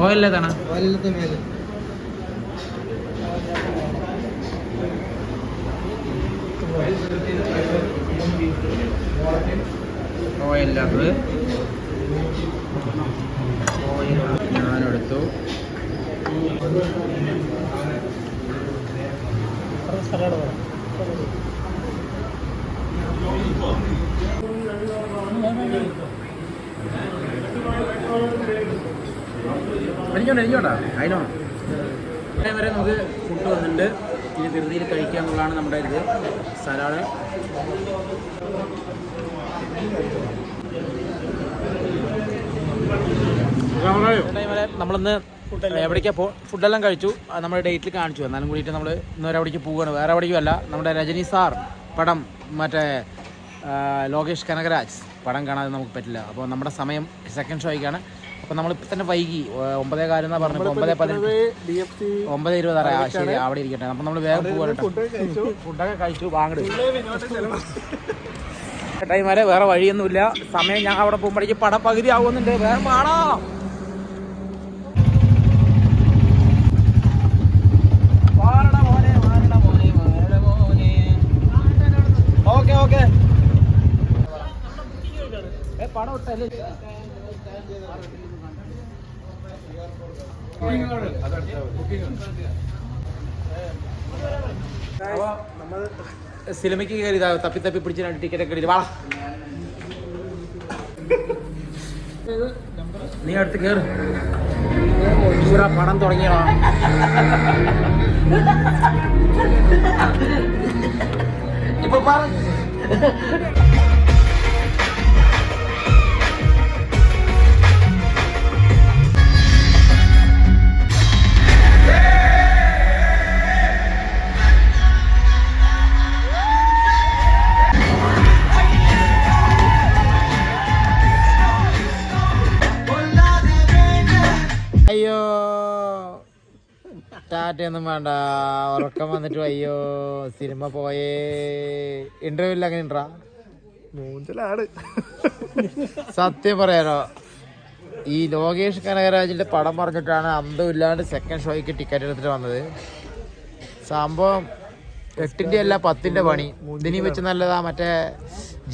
ഓയിലതാണ് ഓയിലത് oil ഞാനെടുത്തു. Salad വേണം. എനിക്കോട്ടാ അതിനോ വരെ നമുക്ക് ഫുഡ് വന്നിട്ടുണ്ട്. ഇനി ധൃതിയിൽ കഴിക്കാനുള്ളതാണ് നമ്മുടെ ഇത് സലാഡ്. നമ്മളിന്ന് എവിടേക്കാണ് ഫുഡെല്ലാം കഴിച്ചു. നമ്മുടെ ഡേറ്റിൽ കാണിച്ചു. എന്നാലും കൂടിയിട്ട് നമ്മൾ ഇന്നൊരു അവിടേക്ക് പോവുകയാണ്. വേറെ എവിടേക്കും അല്ല, നമ്മുടെ രജനി സാർ പടം മറ്റേ ലോകേഷ് കനകരാജ് പടം കാണാതെ നമുക്ക് പറ്റില്ല. അപ്പോൾ നമ്മുടെ സമയം സെക്കൻഡ് ഷോയ്ക്കാണ്. അപ്പോൾ നമ്മളിപ്പോൾ തന്നെ വൈകി 9:15 എന്നാണ് പറഞ്ഞപ്പോൾ 9:18 9:20 ശരി അവിടെ ഇരിക്കട്ടെ. അപ്പോൾ നമ്മൾ വേഗം പോകാൻ ഫുഡൊക്കെ കഴിച്ചു വാങ്ങട് ടൈം വരെ വേറെ വഴിയൊന്നുമില്ല. സമയം ഞാൻ അവിടെ പോകുമ്പോഴേക്ക് പടം പകുതി ആവുന്നുണ്ട്. വേറെ പാടാ ഓക്കെ ഓക്കെ പടം ഇട്ടല്ലേ സിനിമയ്ക്ക് കയറി തപ്പി തപ്പി പിടിച്ച് ടിക്കറ്റ് ഒക്കെ എടുത്ത് വാ. നീ അടുത്ത് കേറ്. പടം തുടങ്ങിയടാ. ഇപ്പൊ അയ്യോ ടാറ്റയൊന്നും വേണ്ട, ഉറക്കം വന്നിട്ട് അയ്യോ സിനിമ പോയേ. ഇന്റർവ്യൂവിൽ അങ്ങനെ ഉണ്ടാ സത്യം പറയാനോ. ഈ ലോകേഷ് കനകരാജിന്റെ പടം പറഞ്ഞിട്ടാണ് അന്തം ഇല്ലാണ്ട് സെക്കൻഡ് ഷോയ്ക്ക് ടിക്കറ്റ് എടുത്തിട്ട് വന്നത്. സംഭവം 8ന്റെ അല്ല 10ന്റെ പണി. ഇതിനി വെച്ച് നല്ലതാ മറ്റേ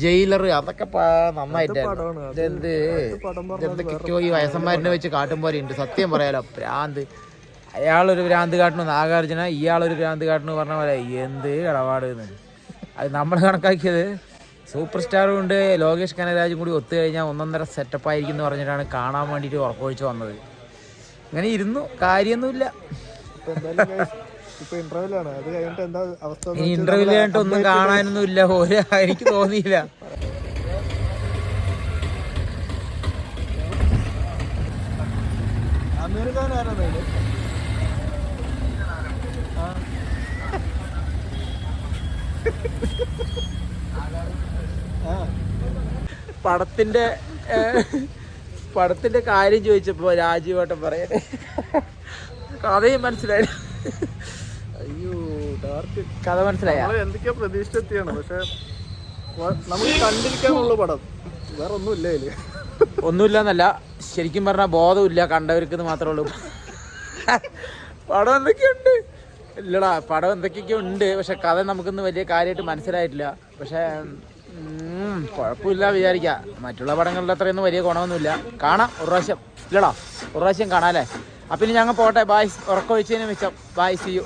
ജയിലർ, അതൊക്കെ നന്നായിട്ട് എന്തൊക്കെയോ ഈ വയസ്സന്മാരിനെ വെച്ച് കാട്ടും പോലെ ഉണ്ട്. സത്യം പറയാലോ, ഭ്രാന്ത്. അയാളൊരു ഭ്രാന്ത് കാട്ടണു നാഗാർജുന, ഇയാളൊരു ഭ്രാന്ത് കാട്ടണു പറഞ്ഞ പോലെ എന്ത് ഇടപാട്. അത് നമ്മൾ കണക്കാക്കിയത് സൂപ്പർ സ്റ്റാറും ഉണ്ട് ലോകേഷ് കനകരാജും കൂടി ഒത്തു കഴിഞ്ഞാൽ 1.5 സെറ്റപ്പ് ആയിരിക്കും എന്ന് പറഞ്ഞിട്ടാണ് കാണാൻ വേണ്ടിയിട്ട് ഉറക്കൊഴിച്ച് വന്നത്. ഇങ്ങനെ ഇരുന്നു, കാര്യമൊന്നുമില്ല. ഇന്റർവ്യൂ കഴിഞ്ഞിട്ട് ഒന്നും കാണാനൊന്നും ഇല്ല. എനിക്ക് തോന്നിയില്ല. പടത്തിന്റെ കാര്യം ചോദിച്ചപ്പോ രാജീവേട്ടൻ പറയണേ കഥയും മനസ്സിലായി. അയ്യോ ഡാർക്ക് കഥ മനസ്സിലായ എന്തൊക്കെയാ പ്രതീക്ഷിച്ചെത്തിയാണ്. പക്ഷെ നമുക്ക് കണ്ടിരിക്കാനുള്ള പടം വേറെ ഒന്നുമില്ല. അതില് ഒന്നുമില്ലെന്നല്ല, ശരിക്കും പറഞ്ഞാൽ ബോധമില്ല കണ്ടവർക്ക് മാത്രമേ ഉള്ളൂ. പടം എന്തൊക്കെയുണ്ട് ഇല്ലടാ, പടം എന്തൊക്കെയൊക്കെ ഉണ്ട്. പക്ഷെ കഥ നമുക്കൊന്നും വലിയ കാര്യമായിട്ട് മനസ്സിലായിട്ടില്ല. പക്ഷെ കുഴപ്പമില്ല വിചാരിക്കാം. മറ്റുള്ള പടങ്ങളുടെ അത്രയൊന്നും വലിയ ഗുണമൊന്നുമില്ല. കാണാം ഒരു പ്രാവശ്യം. ഇല്ലടാ ഒരു പ്രാവശ്യം കാണാം അല്ലേ. അപ്പം ഇനി ഞങ്ങൾ പോട്ടെ. ബായ്. ഉറക്കം ഒഴിച്ചതിന് മിച്ചം. Bye, see U.